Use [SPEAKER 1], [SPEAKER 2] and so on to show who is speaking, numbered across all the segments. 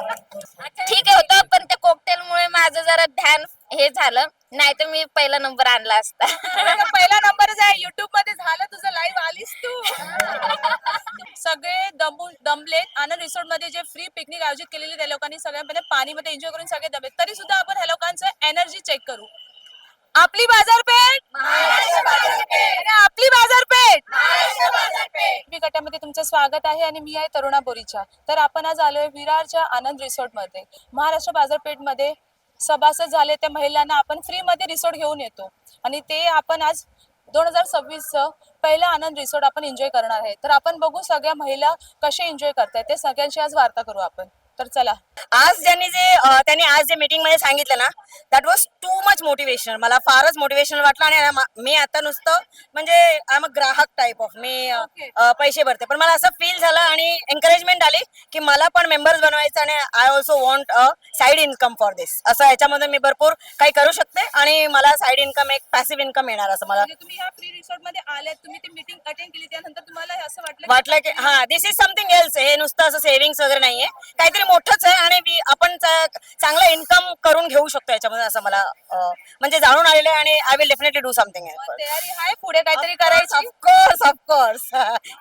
[SPEAKER 1] ठीक आहे होतं, पण त्या cocktail मुळे माझं जरा ध्यान हे झालं. नाहीतर मी पहिला नंबर आणला असता.
[SPEAKER 2] पहिला नंबरच आहे. YouTube मध्ये झालं तुझं, लाईव्ह आलीस तू. सगळे दमलेत. आनंद रिसॉर्ट मध्ये जे फ्री पिकनिक आयोजित केलेली त्या लोकांनी सगळ्यांमध्ये पाणीमध्ये एन्जॉय करून सगळे दमलेत. तरी सुद्धा आपण ह्या लोकांचं एनर्जी चेक करू. आपली बाजारपेठ आणि आपली बाजारपेठ बी गटामध्ये तुमचं स्वागत आहे आणि मी आहे तरुणा बोरीच्या. तर आपण आज आलोय विरारच्या आनंद रिसॉर्ट मध्ये. महाराष्ट्र बाजारपेठ मध्ये सभासद झाले त्या महिलांना आपण फ्री मध्ये रिसॉर्ट घेऊन येतो आणि ते आपण आज 2026 पहिला आनंद रिसॉर्ट आपण एन्जॉय करणार आहे. तर आपण बघू सगळ्या महिला कसे एन्जॉय करतायत ते सगळ्यांशी आज वार्ता करू आपण. तर चला.
[SPEAKER 3] आज त्यांनी आज जे मीटिंग मध्ये सांगितलं ना, that was too much motivational. मला फारच मोटिवेशनल वाटलं. आणि मी आता नुसतं म्हणजे आय एम अ ग्राहक टाईप ऑफ, मी पैसे भरते, पण मला असं फील झालं आणि एन्करेजमेंट आली की मला पण मेंबर्स बनवायचं आणि I also want a side income for this. असं याच्यामध्ये मी भरपूर काही करू शकते आणि मला साईड इन्कम, एक पॅसिव्ह इन्कम येणार असं मला
[SPEAKER 2] तुम्ही ह्या फ्री रिसॉर्ट मध्ये आले, तुम्ही ती मीटिंग अटेंड केली, त्यानंतर तुम्हाला असं
[SPEAKER 3] वाटलं की हा, दिस इज समथिंग एल्स. हे नुसतं असं सेव्हिंग्स वगैरे नाहीये, काहीतरी मोठंच आहे आणि आपण चांगलं इन्कम करून घेऊ शकतो याच्यामध्ये, असं मला म्हणजे जाणून आलेलं आहे. आणि I will definitely do something.
[SPEAKER 2] तयारी आहे पुढे काहीतरी करायची.
[SPEAKER 3] Of course of course.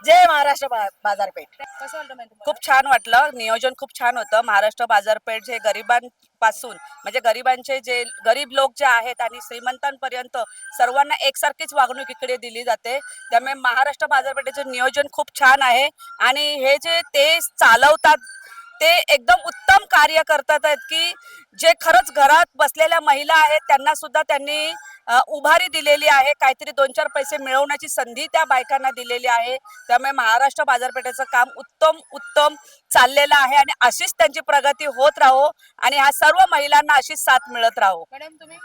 [SPEAKER 3] जय महाराष्ट्र बाजारपेठ.
[SPEAKER 2] कसं वाटतं मॅडम?
[SPEAKER 4] खूप छान वाटलं. नियोजन खूप छान होतं. महाराष्ट्र बाजारपेठ जे गरिबांपासून म्हणजे गरिबांचे जे गरीब लोक जे आहेत आणि श्रीमंतांपर्यंत सर्वांना एकसारखीच वागणूक इकडे दिली जाते. त्यामुळे महाराष्ट्र बाजारपेठेचे नियोजन खूप छान आहे आणि हे जे ते चालवतात ते एकदम उत्तम कार्य करतात आहेत की जे खरंच घरात बसलेल्या महिला आहेत त्यांना सुद्धा त्यांनी उभारी दिलेली आहे. काहीतरी 2-4 पैसे मिळवण्याची संधी त्या बायकांना दिलेली आहे. त्यामुळे महाराष्ट्र बाजारपेठेचं काम उत्तम उत्तम चाललेलं आहे आणि अशीच त्यांची प्रगती होत राहो आणि ह्या सर्व महिलांना अशीच साथ मिळत राहो.
[SPEAKER 2] मॅडम तुम्ही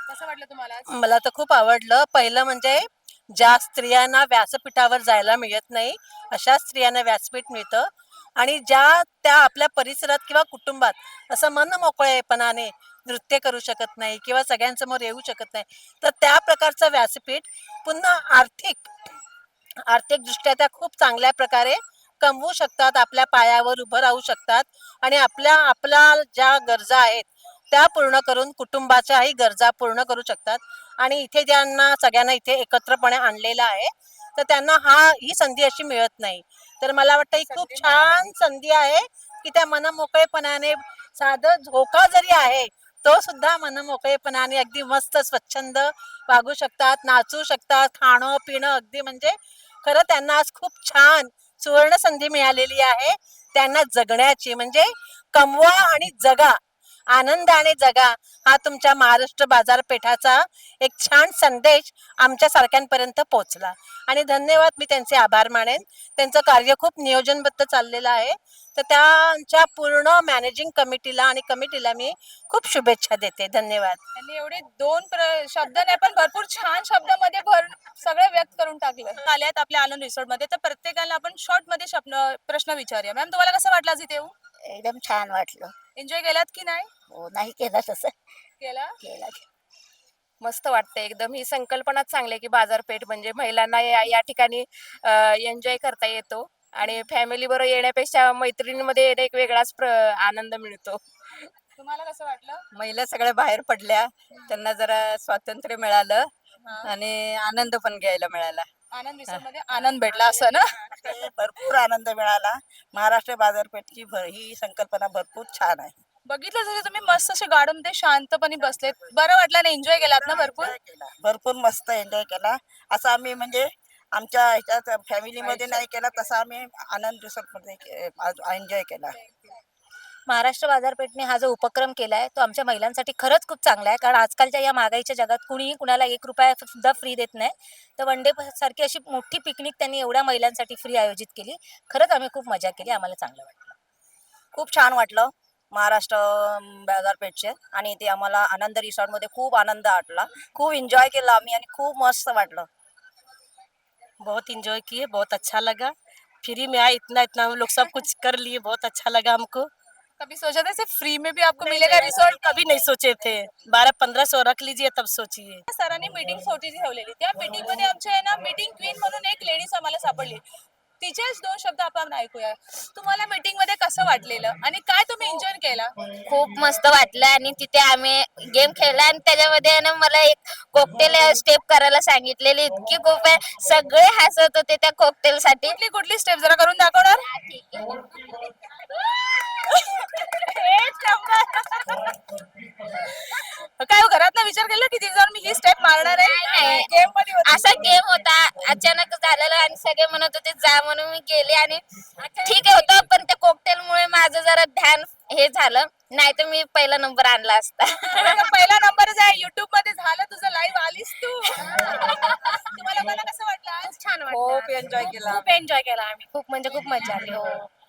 [SPEAKER 2] कसं वाटलं तुम्हाला?
[SPEAKER 5] मला तर खूप आवडलं. पहिलं म्हणजे ज्या स्त्रियांना व्यासपीठावर जायला मिळत नाही अशा स्त्रियांना व्यासपीठ मिळतं आणि ज्या त्या आपल्या परिसरात किंवा कुटुंबात असं मन मोकळेपणाने नृत्य करू शकत नाही किंवा सगळ्यांसमोर येऊ शकत नाही, तर त्या प्रकारचं व्यासपीठ पुन्हा आर्थिकदृष्ट्या त्या खूप चांगल्या प्रकारे कमवू शकतात, आपल्या पायावर उभं राहू शकतात आणि आपल्या ज्या गरजा आहेत त्या पूर्ण करून कुटुंबाच्याही गरजा पूर्ण करू शकतात. आणि इथे ज्यांना सगळ्यांना इथे एकत्रपणे आणलेलं आहे तर त्यांना ही संधी अशी मिळत नाही. तर मला वाटतं ही खूप छान संधी आहे की त्या मनमोकळेपणाने साधं झोका जरी आहे तो सुद्धा मनमोकळेपणाने अगदी मस्त स्वच्छंद वागू शकतात, नाचू शकतात, खाणं पिणं अगदी म्हणजे खरं त्यांना आज खूप छान सुवर्ण संधी मिळालेली आहे त्यांना जगण्याची. म्हणजे कमवा आणि जगा, आनंदाने जगा, हा तुमच्या महाराष्ट्र बाजारपेठाचा एक छान संदेश आमच्या सारख्यांपर्यंत पोहोचला आणि धन्यवाद. मी त्यांचे आभार मानेन. त्यांचं कार्य खूप नियोजनबद्ध चाललेलं आहे. तर त्यांच्या पूर्ण मॅनेजिंग कमिटीला आणि कमिटीला मी खूप शुभेच्छा देते. धन्यवाद.
[SPEAKER 2] त्यांनी एवढे शब्द नाही पण भरपूर छान शब्दामध्ये सगळं व्यक्त करून टाकलं. आल्यात आपल्या आनंद रिसॉर्ट मध्ये, तर प्रत्येकाला आपण शॉर्ट मध्ये प्रश्न विचारूया. मॅम तुम्हाला कसं वाटलं आज इथे येऊन?
[SPEAKER 3] एकदम छान वाटलं.
[SPEAKER 2] एन्जॉय केलात की नाही?
[SPEAKER 3] हो, नाही केलं तसं
[SPEAKER 2] केला.
[SPEAKER 1] मस्त वाटतं एकदम. ही संकल्पनाच चांगली आहे की बाजारपेठ म्हणजे महिलांना या ठिकाणी एन्जॉय करता येतो आणि फॅमिली बरोबर येण्यापेक्षा मैत्रिणीमध्ये येणे एक वेगळाच आनंद मिळतो.
[SPEAKER 2] तुम्हाला कसं वाटलं?
[SPEAKER 4] महिला सगळ्या बाहेर पडल्या, त्यांना जरा स्वातंत्र्य मिळालं आणि आनंद पण घ्यायला मिळाला.
[SPEAKER 2] आनंद रिसॉर्ट मध्ये आनंद भेटला असं ना?
[SPEAKER 3] भरपूर आनंद मिळाला. महाराष्ट्र बाजारपेठची ही संकल्पना भरपूर छान आहे.
[SPEAKER 2] बघितलं जरी तुम्ही मस्त असे गार्डन मध्ये शांतपणे बसलेत, बरं वाटलं ना? एन्जॉय केलात ना भरपूर?
[SPEAKER 3] भरपूर मस्त एन्जॉय केला. असं आम्ही म्हणजे आमच्या ह्याच्यात फॅमिलीमध्ये नाही केला, तसा आम्ही आनंद रिसॉर्ट मध्ये एन्जॉय केला.
[SPEAKER 1] महाराष्ट्र बाजारपेठने हा जो उपक्रम केलाय तो आमच्या महिलांसाठी खरंच खूप चांगला आहे. कारण आजकालच्या या महागाईच्या जगात कुणीही कुणाला 1 रुपया सुद्धा फ्री देत नाही. तर वन डे सारखी अशी मोठी पिकनिक त्यांनी एवढ्या महिलांसाठी फ्री आयोजित केली. खरंच आम्ही खूप मजा केली. आम्हाला चांगलं वाटलं.
[SPEAKER 3] खूप छान वाटलं महाराष्ट्र बाजारपेठचे आणि ते आम्हाला आनंद रिसॉर्ट मध्ये खूप आनंद वाटला. खूप एन्जॉय केला आम्ही आणि खूप मस्त वाटलं.
[SPEAKER 5] बहुत इंजॉय किए, बहुत अच्छा लगा. फ्री में आए, इतना इतना हम लोग सब कुछ कर लिए, बहुत अच्छा लगा हमको.
[SPEAKER 2] कभी सोचा था सिर्फ फ्री में भी आपको मिलेगा रिसॉर्ट?
[SPEAKER 5] कभी नहीं सोचे थे. 1200-1500 रख लीजिए तब सोचिए.
[SPEAKER 2] सरांनी मीटिंग छोटीशी ठेवलेली. त्या मीटिंग मध्ये आमच्या आहे ना मीटिंग क्वीन म्हणून एक लेडीज आम्हाला सापडली. तिचेच 2 शब्द आपण ऐकूया. तुम्हाला मीटिंग मध्ये कसं कसं वाटलेलं आणि काय तुम्ही एन्जॉय केला?
[SPEAKER 1] खूप मस्त वाटलं आणि तिथे आम्ही गेम खेळला आणि त्याच्यामध्ये आहे ना मला एक कॉकटेल स्टेप करायला सांगितलेली इतकी खूप आहे सगळे हसत होते त्या कॉकटेल साठी
[SPEAKER 2] कुठली कुठली स्टेप जरा करून दाखवणार? एक नंबर. काय घरात विचार केला की तिथे जाऊन मी ही स्टेप मारणार आहे?
[SPEAKER 1] नाही.
[SPEAKER 2] गेम मध्ये होती.
[SPEAKER 1] असा गेम होता अचानक झालेला आणि सगळे म्हणत होते जा म्हणून मी गेले आणि ठीक आहे होतं पण त्या कॉकटेल मुळे माझं जरा ध्यान हे झालं नाही तर मी पहिला नंबर आणला असता
[SPEAKER 2] आता पहिला नंबरच आहे युट्यूब मध्ये झालं तुझं लाईव्ह आलीस तू. तुम्हाला मला कसं वाटलं आज?
[SPEAKER 1] छान
[SPEAKER 3] खूप एन्जॉय केला
[SPEAKER 1] खूप एन्जॉय केला आम्ही खूप म्हणजे खूप मजा आली हो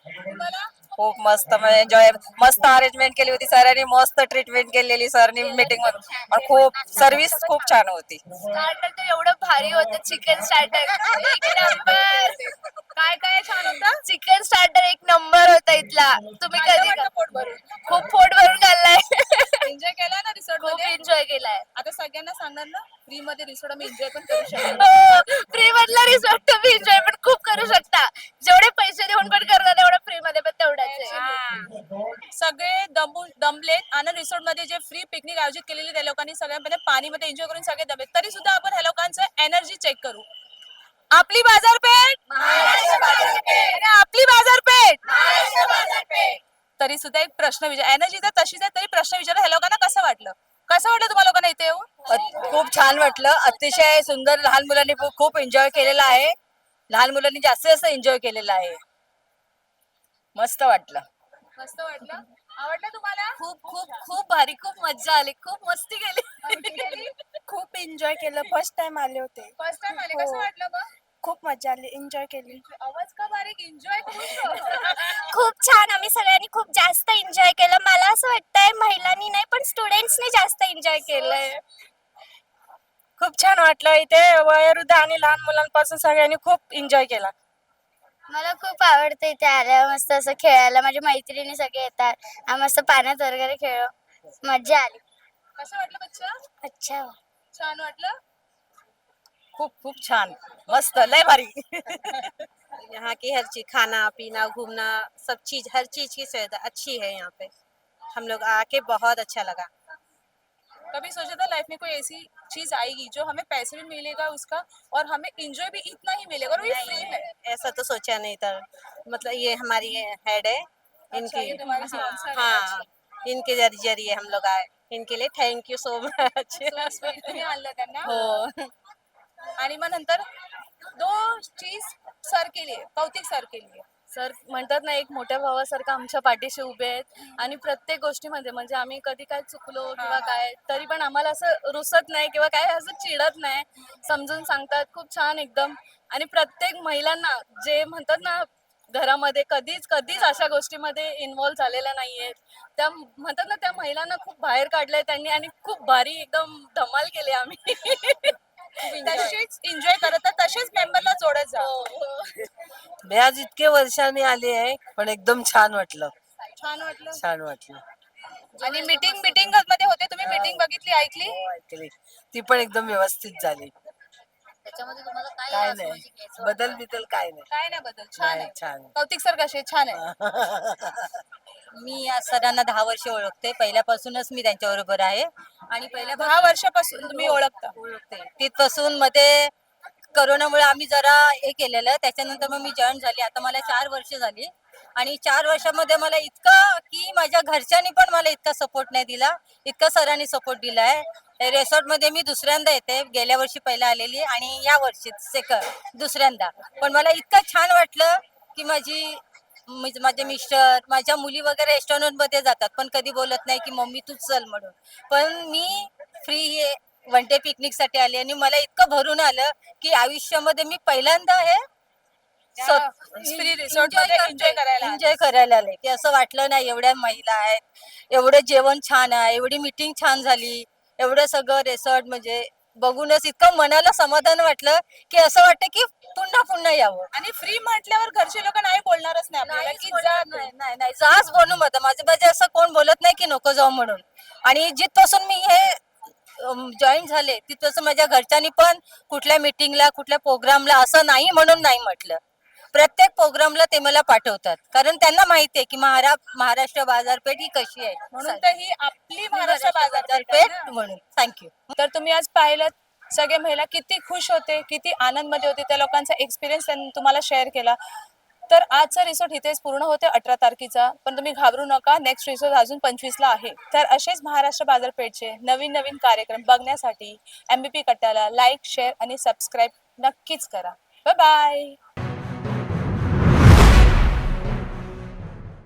[SPEAKER 2] तुम्हाला
[SPEAKER 3] खूप मस्त एन्जॉय मस्त अरेंजमेंट केली होती सरांनी मस्त ट्रीटमेंट केलेली सरांनी मीटिंग मध्ये आणि खूप सर्व्हिस खूप छान होती
[SPEAKER 1] स्टार्टर तर एवढं भारी होतं चिकन स्टार्टर एक नंबर
[SPEAKER 2] काय काय छान होतं?
[SPEAKER 1] चिकन स्टार्टर एक नंबर होता इथला तुम्ही
[SPEAKER 2] खाल्लं
[SPEAKER 1] कधी
[SPEAKER 2] वाटतं पोट भरून.
[SPEAKER 1] खूप पोट भरून खाल्लाय
[SPEAKER 2] एन्जॉय केला ना रिसॉर्ट
[SPEAKER 1] खूप
[SPEAKER 2] मध्ये?
[SPEAKER 1] एन्जॉय केलाय
[SPEAKER 2] आता सगळ्यांना सांगणार ना फ्री मध्ये रिसॉर्ट आम्ही एन्जॉय पण करू शकतो.
[SPEAKER 1] हो फ्री मधला रिसॉर्ट तुम्ही एन्जॉय पण खूप करू शकता जेवढे पैसे देऊन पण करता तेवढं फ्री मध्ये पण तेवढाच आहे
[SPEAKER 2] सगळे दमलेत आनंद रिसॉर्ट मध्ये जे फ्री पिकनिक आयोजित केलेली त्या लोकांनी सगळ्यांमध्ये पाणीमध्ये एन्जॉय करून सगळे दमलेत तरी सुद्धा आपण ह्या लोकांचं एनर्जी चेक करू. आपली बाजारपेठ आणि आपली बाजारपेठ तरी सुद्धा एक प्रश्न विचार एनर्जी तर तशीच आहे तरी प्रश्न विचार ह्या लोकांना कसं वाटलं तुम्हाला लोकांना इथे येऊन?
[SPEAKER 3] खूप छान वाटलं अतिशय सुंदर लहान मुलांनी खूप एन्जॉय केलेला आहे लहान मुलांनी जास्तीत जास्त एन्जॉय केलेला आहे मस्त वाटलं
[SPEAKER 2] मस्त वाटलं. आवडलं तुम्हाला?
[SPEAKER 1] खूप खूप खूप भारी खूप मजा आली खूप मस्ती केली
[SPEAKER 6] खूप एन्जॉय केलं फर्स्ट टाइम आले होते
[SPEAKER 2] फर्स्ट टाइम आले कसं
[SPEAKER 6] हो.
[SPEAKER 2] वाटलं मग?
[SPEAKER 6] खूप मजा आली एन्जॉय केली
[SPEAKER 2] आवाज का बारीक एन्जॉय
[SPEAKER 6] खूप छान आम्ही सगळ्यांनी खूप जास्त एन्जॉय केलं मला असं वाटतंय महिलांनी नाही पण स्टुडंट्सनी जास्त एन्जॉय केलंय
[SPEAKER 3] खूप छान वाटलं इथे वयोवृद्ध आणि लहान मुलांपासून सगळ्यांनी खूप एन्जॉय केला
[SPEAKER 6] मला खूप आवडतं इथे आल्यावर मस्त असं खेळायला माझ्या मैत्रिणी सगळे येतात आम्ही मस्त पाण्यात वगैरे खेळ मजा आली
[SPEAKER 2] कसं वाटलं बच्चा?
[SPEAKER 6] अच्छा
[SPEAKER 2] छान वाटलं.
[SPEAKER 3] खूप खूप छान मस्त लय भारी
[SPEAKER 5] यहाँ की हर चीज खाना पीना घूमना सब चीज हर चीज की सुविधा अच्छी है यहाँ पे हम लोग आके बहुत अच्छा लगा
[SPEAKER 2] कभी सोचा था लाइफ में कोई ऐसी चीज आएगी जो हमें पैसे भी मिलेगा उसका और हमें एंजॉय भी इतना ही मिलेगा और ये फ्री में?
[SPEAKER 5] ऐसा तो सोचा नहीं था मतलब ये हमारी हेड है
[SPEAKER 2] अच्छा, ये तुम्हारे sponsor है,
[SPEAKER 5] हाँ
[SPEAKER 2] अच्छा।
[SPEAKER 5] इनके जरिए हम लोग आए इनके लिए thank you so much
[SPEAKER 2] So sweet. तुम्ही आणलं त्यांना
[SPEAKER 5] हो
[SPEAKER 2] आणि मग नंतर दो चीज सर के लिए कौतिक सर के लिए
[SPEAKER 7] सर म्हणतात ना एक मोठ्या भावासारखं आमच्या पाठीशी उभे आहेत आणि प्रत्येक गोष्टीमध्ये म्हणजे आम्ही कधी काय चुकलो किंवा काय तरी पण आम्हाला असं रुसत नाही किंवा काय असं चिडत नाही समजून सांगतात खूप छान एकदम आणि प्रत्येक महिलांना जे म्हणतात ना घरामध्ये कधीच कधीच अशा गोष्टीमध्ये इन्व्हॉल्व्ह झालेल्या नाहीयेत त्या म्हणतात ना त्या महिलांना खूप बाहेर काढलंय त्यांनी आणि खूप भारी एकदम धमाल केली आम्ही
[SPEAKER 2] तशीच एन्जॉय करत तर तसेच मेंबरला जोडत जा.
[SPEAKER 3] मी आज इतके वर्षांनी आली आहे पण एकदम छान वाटलं
[SPEAKER 2] छान वाटलं.
[SPEAKER 3] छान वाटलं
[SPEAKER 2] आणि मीटिंग मध्ये होते तुम्ही मीटिंग बघितली ऐकली?
[SPEAKER 3] हो, ऐकली ती पण एकदम व्यवस्थित झाली
[SPEAKER 1] त्याच्यामध्ये तुम्हाला
[SPEAKER 3] काय नाही बदल बिदल काय नाही
[SPEAKER 2] काय नाही बदल छान
[SPEAKER 3] नाही,
[SPEAKER 2] आहे.
[SPEAKER 3] छान
[SPEAKER 2] कौतिक सर कसे छान आहे.
[SPEAKER 3] मी या सरांना 10 वर्ष ओळखते पहिल्यापासूनच मी त्यांच्याबरोबर आहे आणि पहिल्या
[SPEAKER 2] 10 वर्षापासून तुम्ही ओळखता.
[SPEAKER 3] ओळखते तिथपासून मध्ये करोनामुळे आम्ही जरा हे केलेलं त्याच्यानंतर मग मी जॉईन झाली आता मला 4 वर्ष झाली आणि 4 वर्षामध्ये मला इतकं की माझ्या घरच्यांनी पण मला इतका सपोर्ट नाही दिला इतका सरांनी सपोर्ट दिला आहे रेसॉर्ट मध्ये मी दुसऱ्यांदा येते गेल्या वर्षी पहिला आलेली आणि या वर्षी दुसऱ्यांदा पण मला इतकं छान वाटलं की माझे मिस्टर माझ्या मुली वगैरे रेस्टॉरंट मध्ये जातात पण कधी बोलत नाही की मम्मी तू चल म्हणून पण मी फ्री वन डे पिकनिक साठी आली आणि मला इतकं भरून आलं की आयुष्यामध्ये मी पहिल्यांदा हे
[SPEAKER 2] फ्री रिसॉर्ट मध्ये एन्जॉय करायला आले.
[SPEAKER 3] एन्जॉय करायला आले की असं वाटलं नाही एवढ्या महिला आहेत एवढं जेवण छान आहे एवढी मीटिंग छान झाली एवढं सगळं रेसॉर्ट म्हणजे बघूनच इतकं मनाला समाधान वाटलं की असं वाटतं की पुन्हा पुन्हा यावं
[SPEAKER 2] आणि फ्री म्हटल्यावर घरचे लोक नाही बोलणारच नाही आपल्याला की जा तू.
[SPEAKER 3] नाही जाच बनू मत माझे असं कोण बोलत नाही की नको जाऊ म्हणून आणि जिथपासून मी हे जॉईन झाले तिथपासून माझ्या घरच्यांनी पण कुठल्या मीटिंगला कुठल्या प्रोग्रामला असं नाही म्हणून नाही म्हटलं प्रत्येक प्रोग्रामला ते मला पाठवतात, कारण त्यांना माहिती आहे की महाराष्ट्र बाजारपेठ ही कशी आहे.
[SPEAKER 2] म्हणून तर ही आपली महाराष्ट्र बाजारपेठ आहे ना.
[SPEAKER 3] म्हणून थँक्यू.
[SPEAKER 2] तर तुम्ही आज पाहिलं सगळे महिला किती खुश होते, किती आनंदमध्ये होते, त्या लोकांचा एक्सपिरियन्स त्यांनी तुम्हाला शेअर केला. तर आजचा रिसोर्ट इथेच पूर्ण होते 18 तारखेचा, पण तुम्ही घाबरू नका, नेक्स्ट रिसोर्ट अजून 25 ला आहे. तर असेच महाराष्ट्र बाजारपेठचे नवीन नवीन कार्यक्रम बघण्यासाठी MBP कट्ट्याला लाईक, शेअर आणि सबस्क्राईब नक्कीच करा. Bye bye.